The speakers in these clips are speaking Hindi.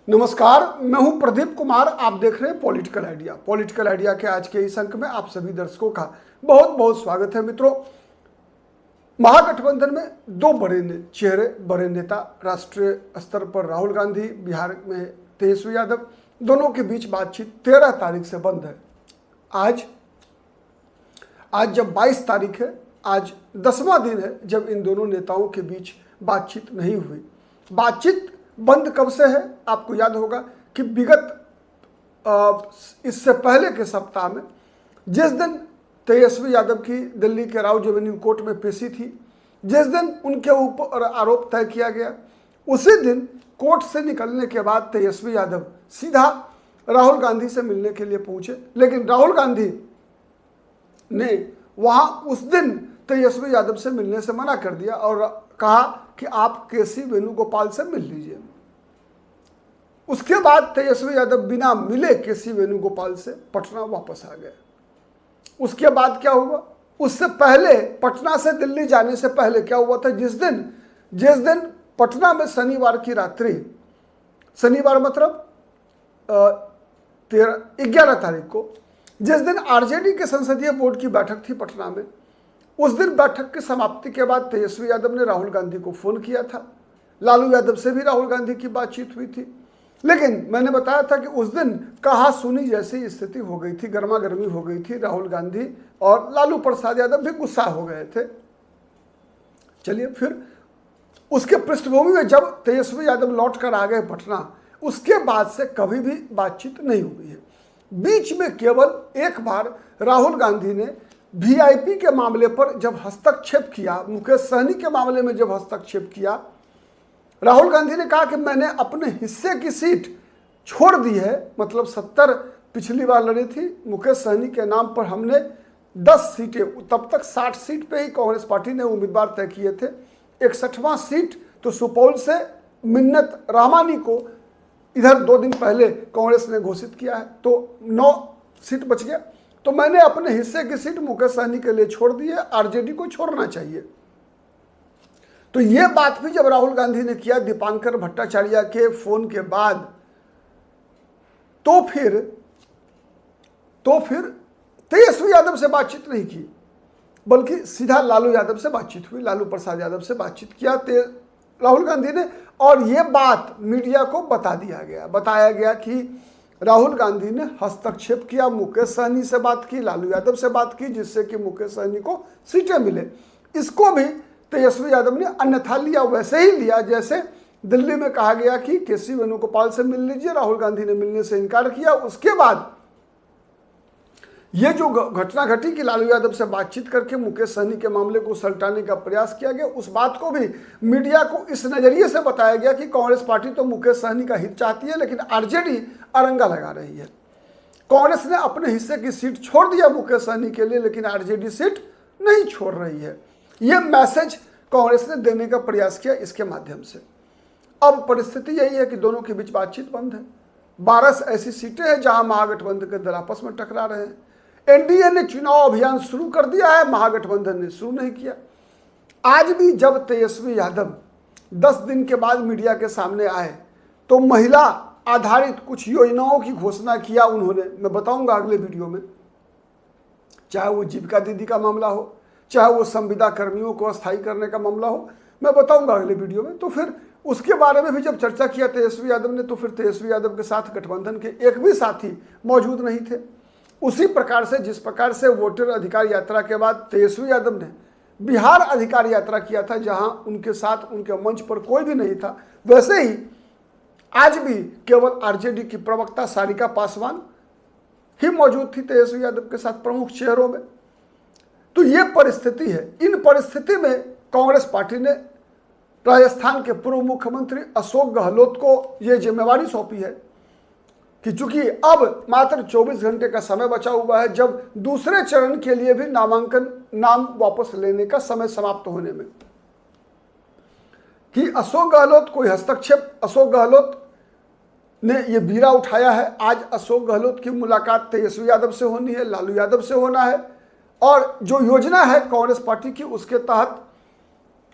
नमस्कार, मैं हूं प्रदीप कुमार। आप देख रहे हैं पॉलिटिकल आइडिया। पॉलिटिकल आइडिया के आज के इस अंक में आप सभी दर्शकों का बहुत बहुत स्वागत है। मित्रों, महागठबंधन में दो बड़े चेहरे, बड़े नेता, राष्ट्रीय स्तर पर राहुल गांधी, बिहार में तेजस्वी यादव, दोनों के बीच बातचीत 13 तारीख से बंद है। आज जब 22 तारीख है, आज 10वां दिन है जब इन दोनों नेताओं के बीच बातचीत नहीं हुई। बातचीत बंद कब से है? आपको याद होगा कि विगत इससे पहले के सप्ताह में जिस दिन तेजस्वी यादव की दिल्ली के राव एवेन्यू कोर्ट में पेशी थी, जिस दिन उनके ऊपर आरोप तय किया गया, उसी दिन कोर्ट से निकलने के बाद तेजस्वी यादव सीधा राहुल गांधी से मिलने के लिए पहुंचे। लेकिन राहुल गांधी ने वहां उस दिन तेजस्वी यादव से मिलने से मना कर दिया और कहा कि आप केसी वेणुगोपाल से मिल लीजिए। उसके बाद तेजस्वी यादव बिना मिले केसी वेणुगोपाल से पटना वापस आ गए। उसके बाद क्या हुआ? उससे पहले पटना से दिल्ली जाने से पहले क्या हुआ था? जिस दिन पटना में शनिवार की रात्रि, शनिवार मतलब 11 तारीख को, जिस दिन आरजेडी के संसदीय बोर्ड की बैठक थी पटना में, उस दिन बैठक की समाप्ति के बाद तेजस्वी यादव ने राहुल गांधी को फोन किया था। लालू यादव से भी राहुल गांधी की बातचीत हुई थी। लेकिन मैंने बताया था कि उस दिन कहा सुनी जैसी स्थिति हो गई थी, गर्मा गर्मी हो गई थी। राहुल गांधी और लालू प्रसाद यादव भी गुस्सा हो गए थे। चलिए, फिर उसके पृष्ठभूमि में जब तेजस्वी यादव लौट कर आ गए पटना, उसके बाद से कभी भी बातचीत नहीं हुई है। बीच में केवल एक बार राहुल गांधी ने वीआईपी के मामले पर जब हस्तक्षेप किया, मुकेश सहनी के मामले में जब हस्तक्षेप किया, राहुल गांधी ने कहा कि मैंने अपने हिस्से की सीट छोड़ दी है। मतलब 70 पिछली बार लड़ी थी, मुकेश सहनी के नाम पर हमने 10 सीटें, तब तक 60 सीट पे ही कांग्रेस पार्टी ने उम्मीदवार तय किए थे। 61वां सीट तो सुपौल से मिन्नत रामानी को इधर 2 दिन पहले कांग्रेस ने घोषित किया है, तो 9 सीट बच गया। तो मैंने अपने हिस्से की सीट मुकेश सहनी के लिए छोड़ दी है, आरजेडी को छोड़ना चाहिए। तो ये बात भी जब राहुल गांधी ने किया दीपांकर भट्टाचार्य के फोन के बाद, तो फिर तेजस्वी यादव से बातचीत नहीं की, बल्कि सीधा लालू यादव से बातचीत हुई। लालू प्रसाद यादव से बातचीत किया राहुल गांधी ने, और ये बात मीडिया को बताया गया कि राहुल गांधी ने हस्तक्षेप किया, मुकेश सहनी से बात की, लालू यादव से बात की, जिससे कि मुकेश सहनी को सीटें मिले। इसको भी तेजस्वी यादव ने अन्यथा लिया, वैसे ही लिया जैसे दिल्ली में कहा गया कि केसी वेणुगोपाल से मिल लीजिए। राहुल गांधी ने मिलने से इनकार किया। उसके बाद ये जो घटना घटी कि लालू यादव से बातचीत करके मुकेश सहनी के मामले को सलटाने का प्रयास किया गया, उस बात को भी मीडिया को इस नजरिए से बताया गया कि कांग्रेस पार्टी तो मुकेश सहनी का हित चाहती है, लेकिन आरजेडी अरंगा लगा रही है। कांग्रेस ने अपने हिस्से की सीट छोड़ दिया मुकेश सहनी के लिए, लेकिन आरजेडी सीट नहीं छोड़ रही है। यह मैसेज कांग्रेस ने देने का प्रयास किया इसके माध्यम से। अब परिस्थिति यही है कि दोनों के बीच बातचीत बंद है। 12 ऐसी सीटें हैं जहां महागठबंधन के दल आपस में टकरा रहे हैं। एनडीए ने चुनाव अभियान शुरू कर दिया है, महागठबंधन ने शुरू नहीं किया। आज भी जब तेजस्वी यादव 10 दिन के बाद मीडिया के सामने आए तो महिला आधारित कुछ योजनाओं की घोषणा किया उन्होंने। मैं बताऊंगा अगले वीडियो में, चाहे वो जीविका दीदी का मामला हो, चाहे वो संविदा कर्मियों को अस्थायी करने का मामला हो, मैं बताऊंगा अगले वीडियो में। तो फिर उसके बारे में भी जब चर्चा किया तेजस्वी यादव ने, तो फिर तेजस्वी यादव के साथ गठबंधन के एक भी साथी मौजूद नहीं थे। उसी प्रकार से जिस प्रकार से वोटर अधिकार यात्रा के बाद तेजस्वी यादव ने बिहार अधिकार यात्रा किया था, जहां उनके साथ उनके मंच पर कोई भी नहीं था, वैसे ही आज भी केवल आरजेडी की प्रवक्ता सारिका पासवान ही मौजूद थी तेजस्वी यादव के साथ प्रमुख चेहरों में। तो ये परिस्थिति है। इन परिस्थिति में कांग्रेस पार्टी ने राजस्थान के पूर्व मुख्यमंत्री अशोक गहलोत को ये जिम्मेवारी सौंपी है कि चूंकि अब मात्र 24 घंटे का समय बचा हुआ है, जब दूसरे चरण के लिए भी नाम वापस लेने का समय समाप्त होने में, कि अशोक गहलोत कोई हस्तक्षेप, अशोक गहलोत ने ये बीड़ा उठाया है। आज अशोक गहलोत की मुलाकात तेजस्वी यादव से होनी है, लालू यादव से होना है, और जो योजना है कांग्रेस पार्टी की, उसके तहत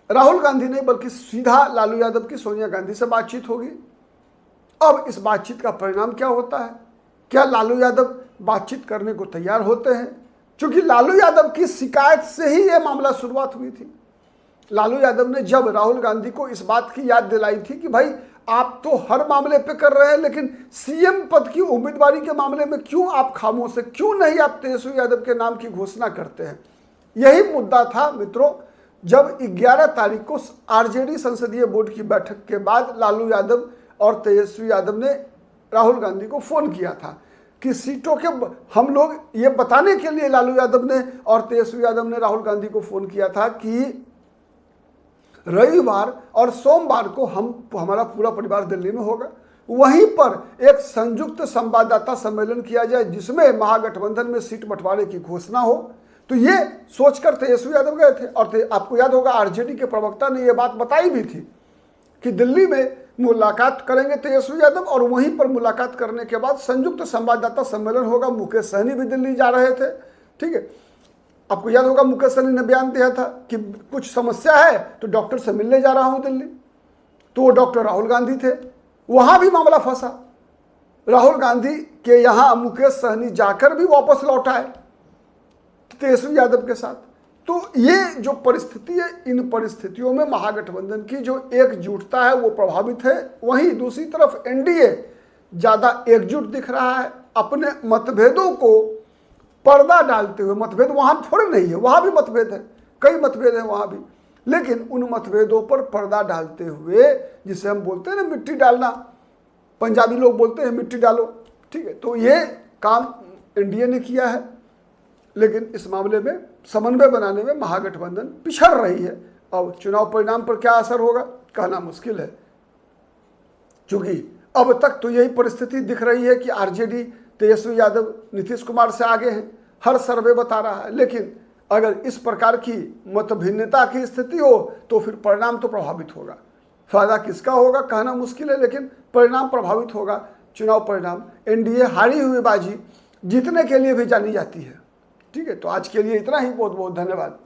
राहुल गांधी नहीं बल्कि सीधा लालू यादव की सोनिया गांधी से बातचीत होगी। अब इस बातचीत का परिणाम क्या होता है? क्या लालू यादव बातचीत करने को तैयार होते हैं? क्योंकि लालू यादव की शिकायत से ही यह मामला शुरुआत हुई थी। लालू यादव ने जब राहुल गांधी को इस बात की याद दिलाई थी कि भाई आप तो हर मामले पे कर रहे हैं, लेकिन सीएम पद की उम्मीदवारी के मामले में क्यों आप खामोश हैं, क्यों नहीं आप तेजस्वी यादव के नाम की घोषणा करते हैं? यही मुद्दा था मित्रों, जब 11 तारीख को आरजेडी संसदीय बोर्ड की बैठक के बाद लालू यादव और तेजस्वी यादव ने राहुल गांधी को फोन किया था कि सीटों के हम लोग ये बताने के लिए लालू यादव ने और तेजस्वी यादव ने राहुल गांधी को फोन किया था कि रविवार और सोमवार को हमारा पूरा परिवार दिल्ली में होगा, वहीं पर एक संयुक्त संवाददाता सम्मेलन किया जाए जिसमें महागठबंधन में सीट बंटवारे की घोषणा हो। तो ये सोचकर तेजस्वी यादव गए थे और आपको याद होगा आरजेडी के प्रवक्ता ने यह बात बताई भी थी कि दिल्ली में मुलाकात करेंगे तेजस्वी यादव और वहीं पर मुलाकात करने के बाद संयुक्त संवाददाता सम्मेलन होगा। मुकेश सहनी भी दिल्ली जा रहे थे, ठीक है। आपको याद होगा मुकेश सहनी ने बयान दिया था कि कुछ समस्या है तो डॉक्टर से मिलने जा रहा हूं दिल्ली, तो वो डॉक्टर राहुल गांधी थे। वहां भी मामला फंसा, राहुल गांधी के यहां मुकेश सहनी जाकर भी वापस लौट आए तेजस्वी यादव के साथ। तो ये जो परिस्थिति है, इन परिस्थितियों में महागठबंधन की जो एकजुटता है वो प्रभावित है। वहीं दूसरी तरफ एनडीए ज्यादा एकजुट दिख रहा है, अपने मतभेदों को पर्दा डालते हुए। मतभेद वहां थोड़े नहीं है, वहां भी मतभेद है, कई मतभेद है वहां भी, लेकिन उन मतभेदों पर पर्दा डालते हुए, जिसे हम बोलते हैं ना मिट्टी डालना, पंजाबी लोग बोलते हैं मिट्टी डालो, ठीक है। तो ये काम एनडीए ने किया है, लेकिन इस मामले में समन्वय बनाने में महागठबंधन पिछड़ रही है। अब चुनाव परिणाम पर क्या असर होगा कहना मुश्किल है, क्योंकि अब तक तो यही परिस्थिति दिख रही है कि आरजेडी तेजस्वी यादव नीतीश कुमार से आगे हैं, हर सर्वे बता रहा है। लेकिन अगर इस प्रकार की मतभिन्नता की स्थिति हो तो फिर परिणाम तो प्रभावित होगा। फायदा किसका होगा कहना मुश्किल है, लेकिन परिणाम प्रभावित होगा। चुनाव परिणाम, एनडीए हारी हुई बाजी जीतने के लिए भी जानी जाती है, ठीक है। तो आज के लिए इतना ही, बहुत बहुत धन्यवाद।